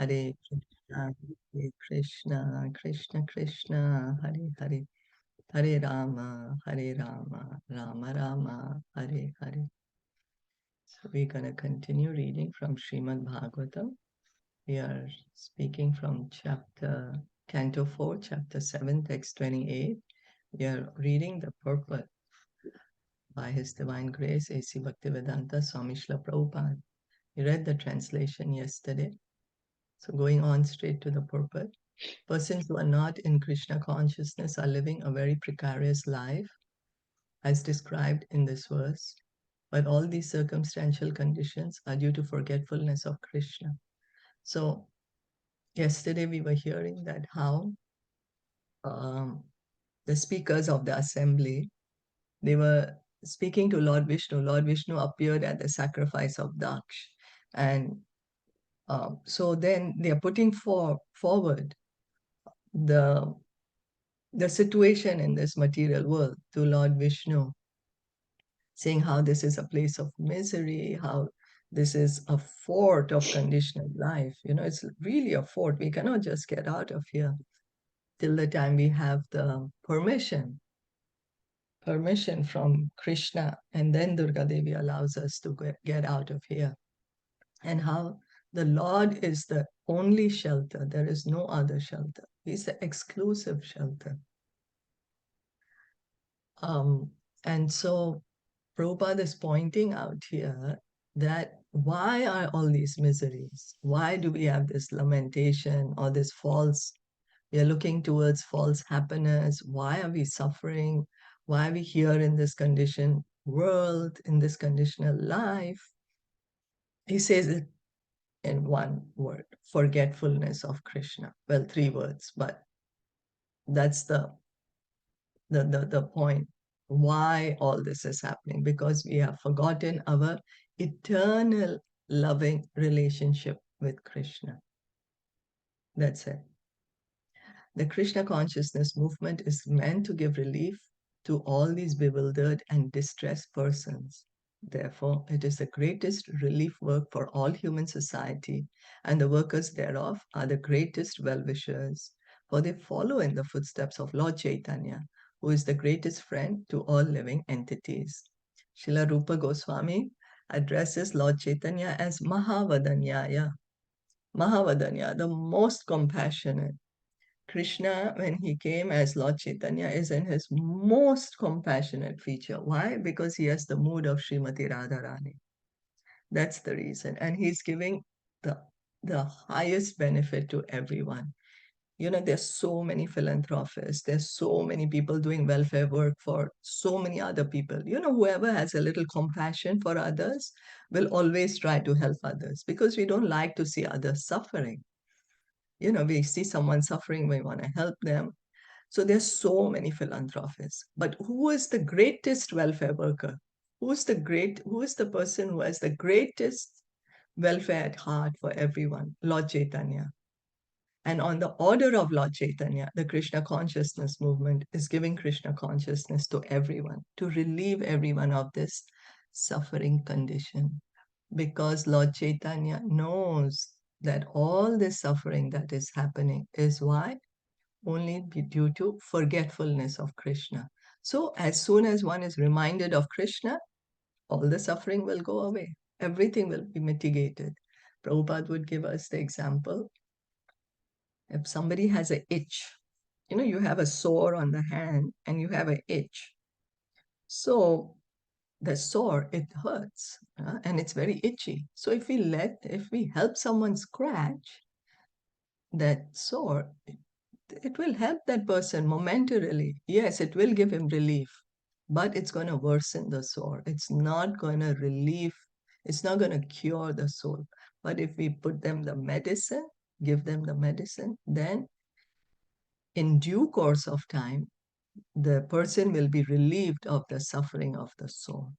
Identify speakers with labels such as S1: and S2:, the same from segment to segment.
S1: Hare Krishna, Krishna Krishna, Hare Hare, Hare Rama, Hare Rama, Rama Rama, Hare Hare. So we're going to continue reading from Srimad Bhagavatam. We are speaking from Canto 4, Chapter 7, Text 28. We are reading the purport by His Divine Grace, A.C. Bhaktivedanta Swami Srila Prabhupada. We read the translation yesterday. So going on straight to the purport. Persons who are not in Krishna consciousness are living a very precarious life, as described in this verse. But all these circumstantial conditions are due to forgetfulness of Krishna. So yesterday we were hearing that how the speakers of the assembly, they were speaking to Lord Vishnu. Lord Vishnu appeared at the sacrifice of Daksh. And so then they are putting forward the situation in this material world to Lord Vishnu, saying how this is a place of misery, how this is a fort of conditional life. It's really a fort. We cannot just get out of here till the time we have the permission from Krishna, and then Durga Devi allows us to get out of here. And how the Lord is the only shelter. There is no other shelter. He's the exclusive shelter. And so Prabhupada is pointing out here that why are all these miseries? Why do we have this lamentation or this false, we are looking towards false happiness? Why are we suffering? Why are we here in this conditioned world, in this conditional life? He says it in one word, forgetfulness of Krishna. Well, three words, but that's the point. Why all this is happening? Because we have forgotten our eternal loving relationship with Krishna. That's it. The Krishna consciousness movement is meant to give relief to all these bewildered and distressed persons. Therefore, it is the greatest relief work for all human society, and the workers thereof are the greatest well-wishers, for they follow in the footsteps of Lord Chaitanya, who is the greatest friend to all living entities. Srila Rupa Goswami addresses Lord Chaitanya as Mahavadanyaya. Mahavadanya, the most compassionate. Krishna, when he came as Lord Chaitanya, is in his most compassionate feature. Why? Because he has the mood of Srimati Radharani. That's the reason. And he's giving the highest benefit to everyone. There's so many philanthropists, there's so many people doing welfare work for so many other people. Whoever has a little compassion for others will always try to help others, because we don't like to see others suffering. We see someone suffering, we want to help them. So there's so many philanthropists. But who is the greatest welfare worker? Who is the person who has the greatest welfare at heart for everyone? Lord Chaitanya. And on the order of Lord Chaitanya, the Krishna consciousness movement is giving Krishna consciousness to everyone, to relieve everyone of this suffering condition. Because Lord Chaitanya knows that all this suffering that is happening is why? Only due to forgetfulness of Krishna. So as soon as one is reminded of Krishna, all the suffering will go away. Everything will be mitigated. Prabhupada would give us the example. If somebody has an itch, you have a sore on the hand and you have an itch. So the sore, it hurts and it's very itchy. So if we help someone scratch that sore, it will help that person momentarily. Yes, it will give him relief, but it's going to worsen the sore. It's not going to relieve, it's not going to cure the sore. But if we put them the medicine, give them the medicine, then in due course of time, the person will be relieved of the suffering of the soul.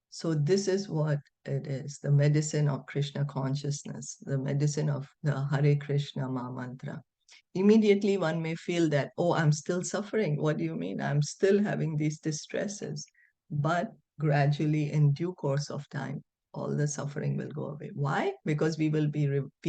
S1: So this is what it is, the medicine of Krishna consciousness, the medicine of the Hare Krishna Ma mantra. Immediately one may feel that, oh, I'm still suffering. What do you mean? I'm still having these distresses. But gradually, in due course of time, all the suffering will go away. Why? Because we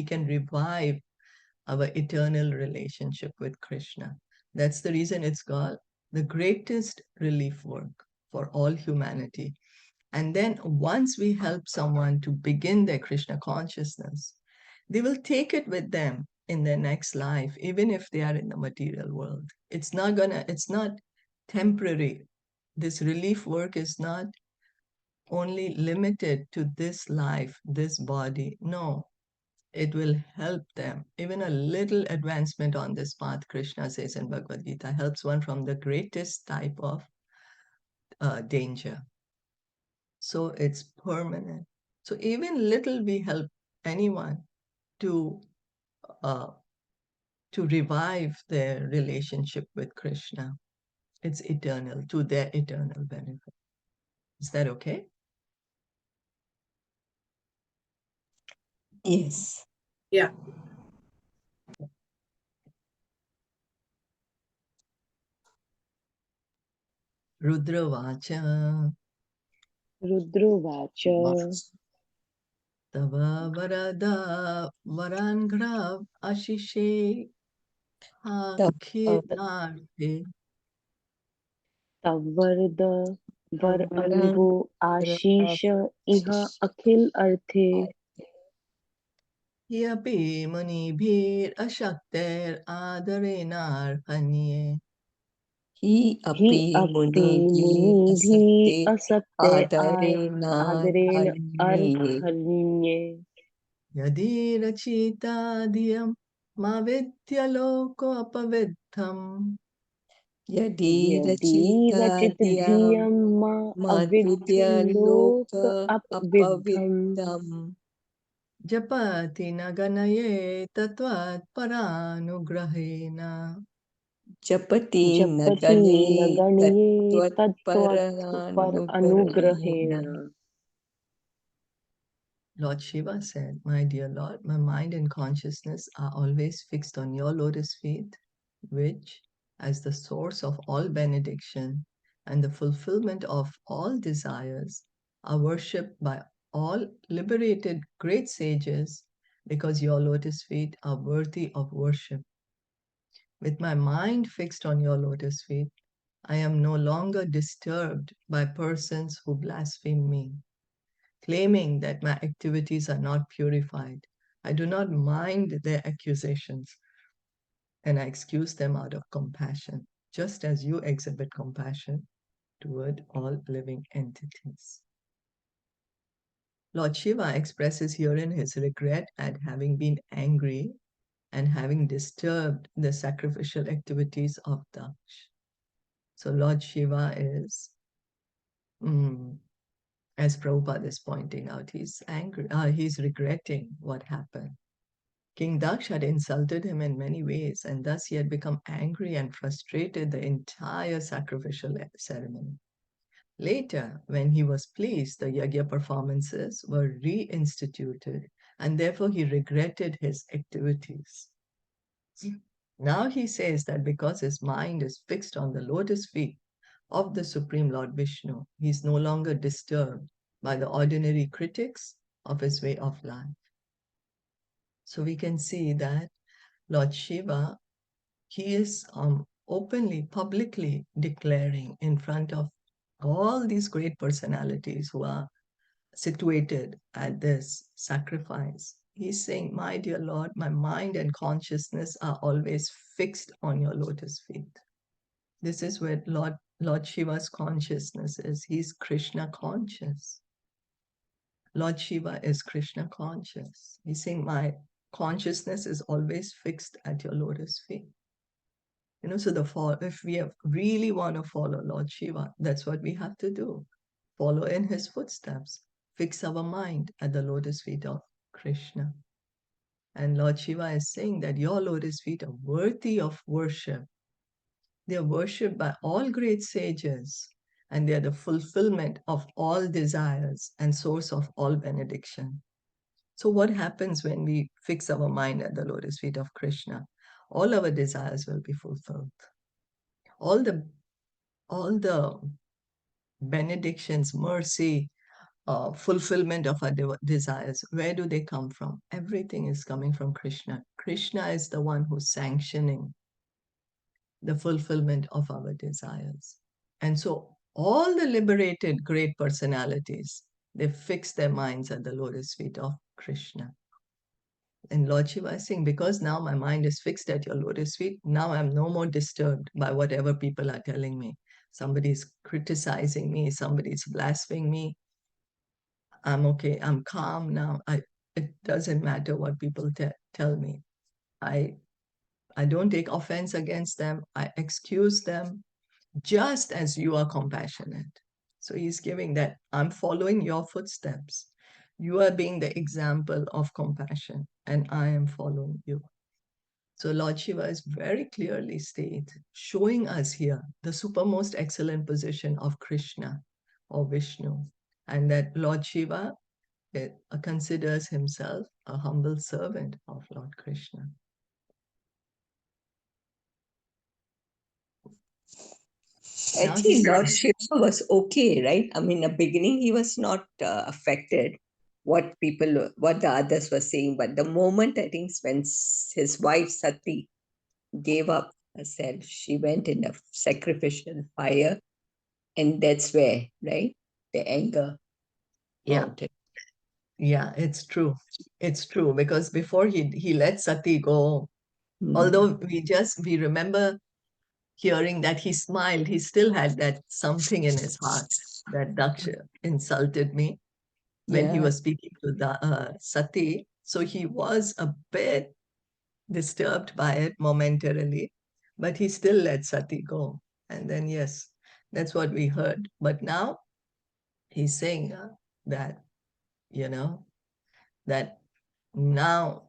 S1: can revive our eternal relationship with Krishna. That's the reason it's called the greatest relief work for all humanity. And then once we help someone to begin their Krishna consciousness, they will take it with them in their next life, even if they are in the material world. It's not temporary. This relief work is not only limited to this life, this body. No, it will help them. Even a little advancement on this path, Krishna says in Bhagavad Gita, helps one from the greatest type of danger. So it's permanent. So even little we help anyone to uh, to revive their relationship with Krishna. It's eternal, to their eternal benefit. Is that okay?
S2: Yes.
S3: Yeah.
S1: Rudra Vacha
S2: Rudrovacha
S1: Tava Varada Varangrav Ashishe Akhilarthe
S2: Tavarda Var Ango Ashish Iha Akhil Arthe
S1: Yapi Munibhir Ashakter Adarenar Hanye.
S2: Hi
S4: He
S2: Api
S4: Muni
S2: Muni Bhi
S4: Asakte
S2: Asakte
S4: Adare
S2: Adaren
S4: Hariye
S2: Arharnye
S1: Yadi Rachita Diyam Mavidya Loko Apavidham.
S4: Yadi
S2: Yadi
S4: Rachita
S2: Rachit
S4: Dhyam
S2: Dhyam Ma
S4: Madhvidya
S2: Avidya Lok
S4: Loka
S2: Apvidham
S4: Apavidam
S1: Japati Naganaye Tatvat Paranugrahena.
S4: Japati
S2: Japati
S4: Nagane
S2: Naganiye
S4: Tattvat
S2: Tattvat Par
S4: Paranugrahena.
S2: Anugrahena.
S1: Lord Shiva said, my dear Lord, my mind and consciousness are always fixed on your lotus feet, which, as the source of all benediction and the fulfillment of all desires, are worshipped by all liberated great sages because your lotus feet are worthy of worship. With my mind fixed on your lotus feet, I am no longer disturbed by persons who blaspheme me, claiming that my activities are not purified. I do not mind their accusations, and I excuse them out of compassion, just as you exhibit compassion toward all living entities. Lord Shiva expresses herein his regret at having been angry and having disturbed the sacrificial activities of Daksh. So Lord Shiva is, as Prabhupada is pointing out, he's angry, he's regretting what happened. King Daksh had insulted him in many ways, and thus he had become angry and frustrated the entire sacrificial ceremony. Later, when he was pleased, the yajna performances were reinstituted, and therefore he regretted his activities. Now he says that because his mind is fixed on the lotus feet of the Supreme Lord Vishnu, he is no longer disturbed by the ordinary critics of his way of life. So we can see that Lord Shiva, he is openly, publicly declaring in front of all these great personalities who are situated at this sacrifice. He's saying, my dear Lord, my mind and consciousness are always fixed on your lotus feet. This is where Lord Shiva's consciousness is. He's Krishna conscious. Lord Shiva is Krishna conscious. He's saying, my consciousness is always fixed at your lotus feet. So if we really want to follow Lord Shiva, that's what we have to do. Follow in his footsteps. Fix our mind at the lotus feet of Krishna. And Lord Shiva is saying that your lotus feet are worthy of worship. They are worshipped by all great sages, and they are the fulfillment of all desires and source of all benediction. So, what happens when we fix our mind at the lotus feet of Krishna? All our desires will be fulfilled. All the benedictions, mercy, fulfillment of our desires, where do they come from? Everything is coming from Krishna. Krishna is the one who's sanctioning the fulfillment of our desires. And so all the liberated great personalities, they fix their minds at the lotus feet of Krishna. And Lord Shiva is saying, because now my mind is fixed at your lotus feet, now I'm no more disturbed by whatever people are telling me. Somebody's criticizing me, somebody's blaspheming me. I'm okay, I'm calm now. It doesn't matter what people tell me. I don't take offense against them. I excuse them just as you are compassionate. So he's giving that I'm following your footsteps. You are being the example of compassion, and I am following you. So Lord Shiva is very clearly stated, showing us here the supermost excellent position of Krishna or Vishnu, and that Lord Shiva considers himself a humble servant of Lord Krishna.
S4: Actually, Lord Shiva was okay, right? I mean, in the beginning, he was not affected what the others were saying. But the moment, I think, when his wife Sati gave up herself, she went in a sacrificial fire. And that's where, right, the anger mounted.
S1: Yeah, it's true. It's true, because before he let Sati go, although we remember hearing that he smiled, he still had that something in his heart that Daksha insulted me when he was speaking to the Sati. So he was a bit disturbed by it momentarily, but he still let Sati go. And then, yes, that's what we heard. But now he's saying that, that now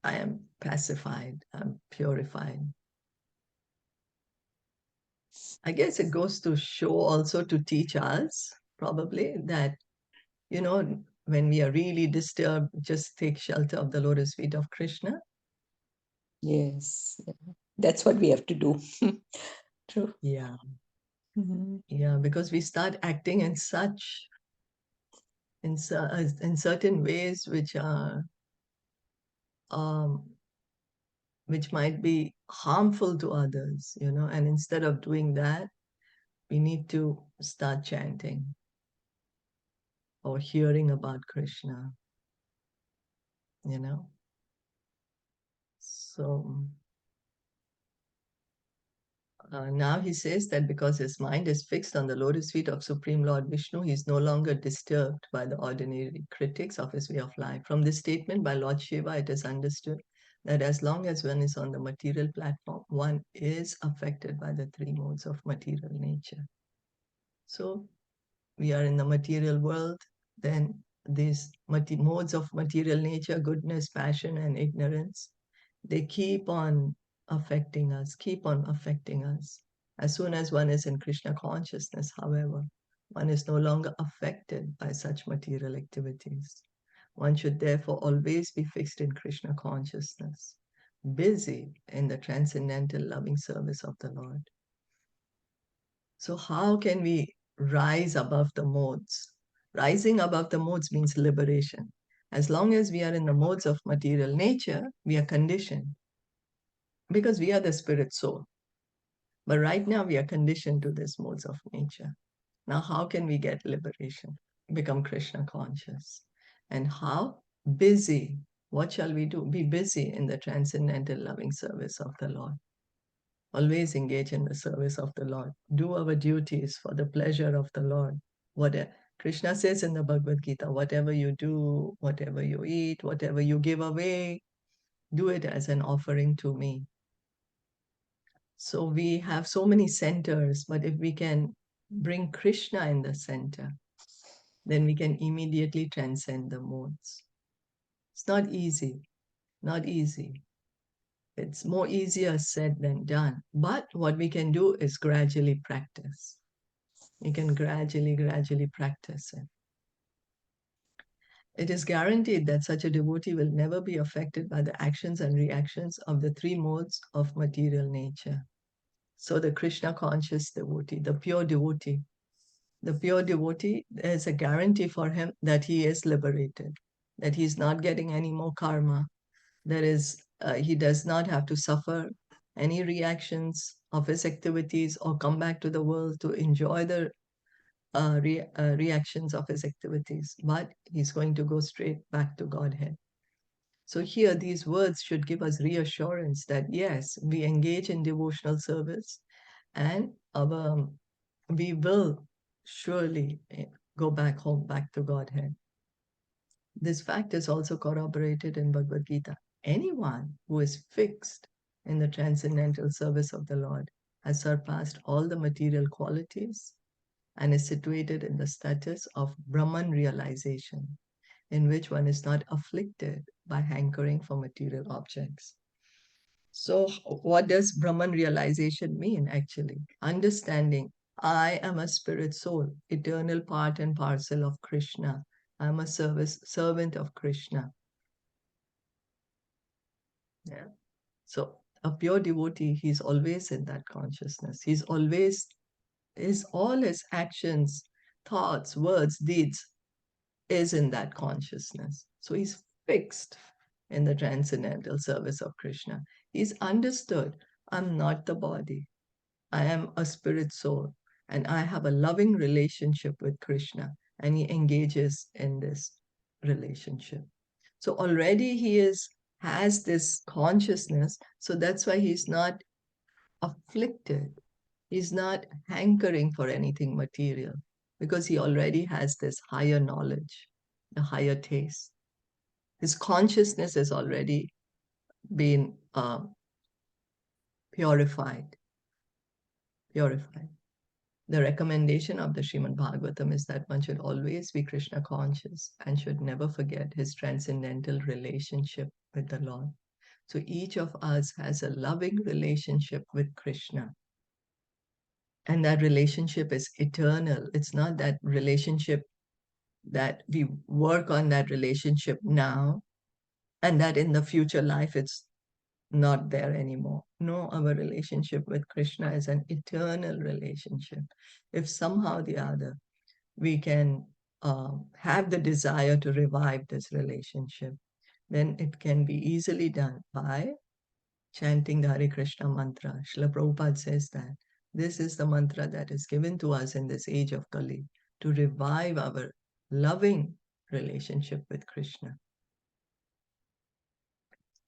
S1: I am pacified, I'm purified. I guess it goes to show also, to teach us probably that, when we are really disturbed, just take shelter of the lotus feet of Krishna.
S4: Yes, that's what we have to do. True.
S1: Yeah. Yeah, because we start acting in certain ways which are which might be harmful to others, and instead of doing that, we need to start chanting or hearing about Krishna, So now he says that because his mind is fixed on the lotus feet of Supreme Lord Vishnu, he is no longer disturbed by the ordinary critics of his way of life. From this statement by Lord Shiva, it is understood that as long as one is on the material platform, one is affected by the three modes of material nature. So we are in the material world, then these modes of material nature, goodness, passion, and ignorance, they keep on affecting us. As soon as one is in Krishna consciousness, however, one is no longer affected by such material activities. One should therefore always be fixed in Krishna consciousness, busy in the transcendental loving service of the Lord. So how can we rise above the modes? Rising above the modes means liberation. As long as we are in the modes of material nature, we are conditioned, because we are the spirit soul. But right now we are conditioned to these modes of nature. Now, how can we get liberation? Become Krishna conscious. And how? Busy. What shall we do? Be busy in the transcendental loving service of the Lord. Always engage in the service of the Lord. Do our duties for the pleasure of the Lord. Krishna says in the Bhagavad Gita, whatever you do, whatever you eat, whatever you give away, do it as an offering to me. So we have so many centers, but if we can bring Krishna in the center, then we can immediately transcend the modes. It's not easy, not easy. It's more easier said than done. But what we can do is gradually practice. We can gradually practice it. It is guaranteed that such a devotee will never be affected by the actions and reactions of the three modes of material nature. So the Krishna conscious devotee, the pure devotee, The pure devotee, there's a guarantee for him that he is liberated, that he's not getting any more karma. He does not have to suffer any reactions of his activities or come back to the world to enjoy the reactions of his activities, but he's going to go straight back to Godhead. So here, these words should give us reassurance that yes, we engage in devotional service and we will surely go back home, back to Godhead. This fact is also corroborated in Bhagavad Gita. Anyone who is fixed in the transcendental service of the Lord has surpassed all the material qualities and is situated in the status of Brahman realization, in which one is not afflicted by hankering for material objects. So, what does Brahman realization mean actually? Understanding I am a spirit soul, eternal part and parcel of Krishna. I am a servant of Krishna. Yeah. So a pure devotee, he's always in that consciousness. All his actions, thoughts, words, deeds is in that consciousness. So he's fixed in the transcendental service of Krishna. He's understood, I'm not the body. I am a spirit soul and I have a loving relationship with Krishna, and he engages in this relationship. So already has this consciousness, so that's why he's not afflicted. He's not hankering for anything material because he already has this higher knowledge, the higher taste. His consciousness has already been purified. The recommendation of the Srimad Bhagavatam is that one should always be Krishna conscious and should never forget his transcendental relationship with the Lord. So each of us has a loving relationship with Krishna. And that relationship is eternal. It's not that relationship that we work on that relationship now and that in the future life it's not there anymore. No, our relationship with Krishna is an eternal relationship. If somehow or the other we can have the desire to revive this relationship, then it can be easily done by chanting the Hare Krishna mantra. Srila Prabhupada says that this is the mantra that is given to us in this age of Kali to revive our loving relationship with Krishna.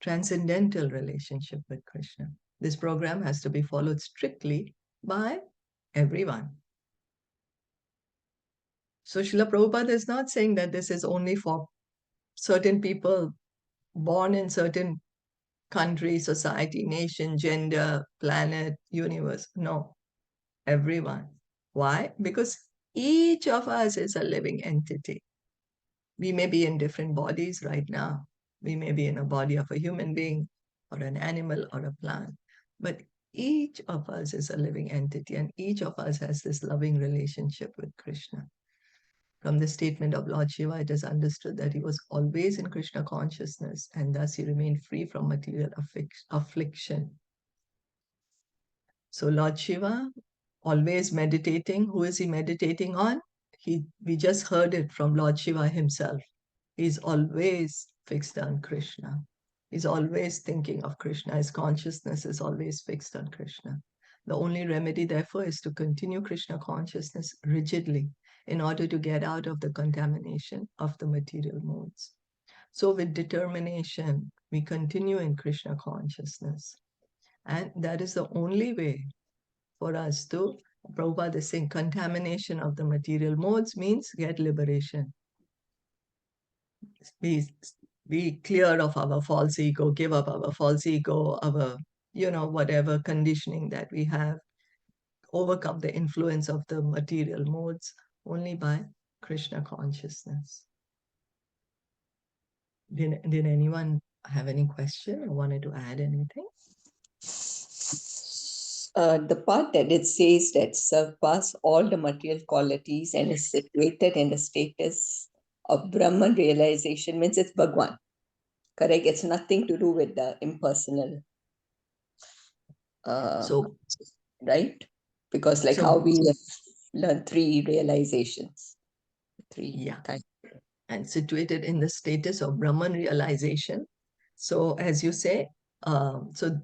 S1: Transcendental relationship with Krishna. This program has to be followed strictly by everyone. So Srila Prabhupada is not saying that this is only for certain people born in certain country, society, nation, gender, planet, universe. No, everyone. Why? Because each of us is a living entity. We may be in different bodies right now. We may be in a body of a human being or an animal or a plant. But each of us is a living entity and each of us has this loving relationship with Krishna. From the statement of Lord Shiva, it is understood that he was always in Krishna consciousness and thus he remained free from material affliction. So Lord Shiva, always meditating. Who is he meditating on? We just heard it from Lord Shiva himself. He's always fixed on Krishna. He's always thinking of Krishna. His consciousness is always fixed on Krishna. The only remedy, therefore, is to continue Krishna consciousness rigidly in order to get out of the contamination of the material modes. So with determination, we continue in Krishna consciousness. And that is the only way for us to, Prabhupada is saying, contamination of the material modes means get liberation. Be clear of our false ego, give up our false ego, our, whatever conditioning that we have, overcome the influence of the material modes only by Krishna consciousness. Did anyone have any question or wanted to add anything?
S4: The part that it says that surpass all the material qualities and is situated in the status of Brahman realization means it's Bhagwan. Correct? It's nothing to do with the impersonal. Right? Because how we learned 3 realizations. 3
S1: Yeah.
S4: kinds.
S1: And situated in the status of Brahman realization. So as you say, so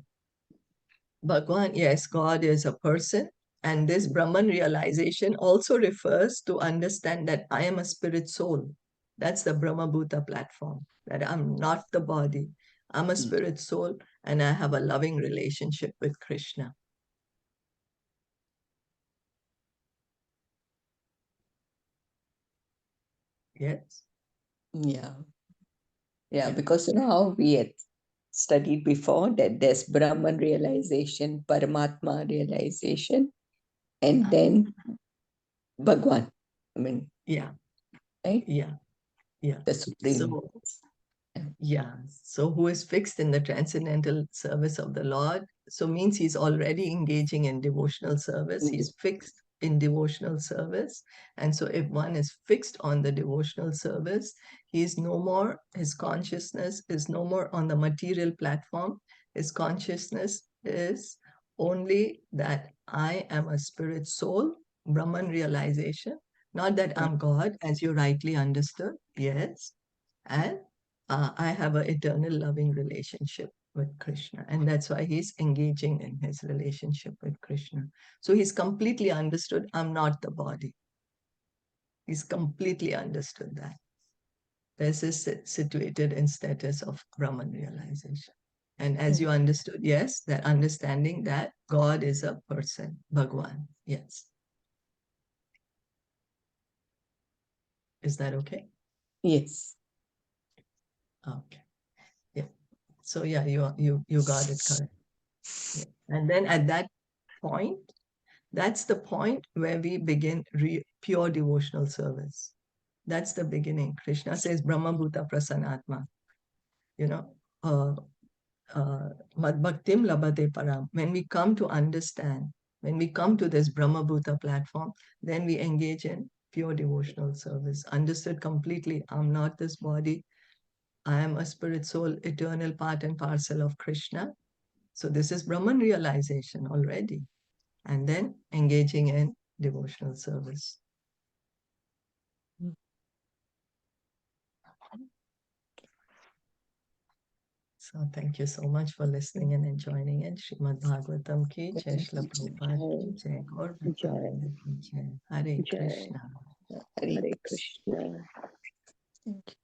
S1: Bhagwan, yes, God is a person. And this Brahman realization also refers to understand that I am a spirit soul. That's the Brahma Bhuta platform, that I'm not the body. I'm a spirit soul and I have a loving relationship with Krishna. Yes?
S4: Yeah. Yeah,
S1: Yeah.
S4: because you know how we had studied before that there's Brahman realization, Paramatma realization, and then Bhagwan. I mean,
S1: Yeah.
S4: right?
S1: Yeah. Yeah.
S4: The Supreme.
S1: So, yeah. So who is fixed in the transcendental service of the Lord? So means he's already engaging in devotional service. He's fixed in devotional service. And so if one is fixed on the devotional service, he's no more, his consciousness is no more on the material platform. His consciousness is only that I am a spirit soul, Brahman realization, not that I'm God, as you rightly understood. Yes. And I have an eternal loving relationship with Krishna. And that's why he's engaging in his relationship with Krishna. So he's completely understood I'm not the body. He's completely understood that. This is situated in status of Brahman realization. And as you understood, yes, that understanding that God is a person, Bhagwan. Yes. Is that okay?
S4: Yes.
S1: Okay. Yeah. So yeah, you got it correct. Yeah. And then at that point, that's the point where we begin pure devotional service. That's the beginning. Krishna says, Brahma Bhuta Prasanatma. You know, Mad Bhaktim Labhate Param. When we come to understand, when we come to this Brahma Bhuta platform, then we engage in pure devotional service. Understood completely. I'm not this body. I am a spirit soul, eternal part and parcel of Krishna. So this is Brahman realization already. And then engaging in devotional service. So thank you so much for listening and joining in. Srimad Bhagavatam ki jai, Shilpa Prabhupada ki jai, Gaur Bhatta ki jai. Hare Krishna.
S2: Hare Krishna.
S4: Thank you.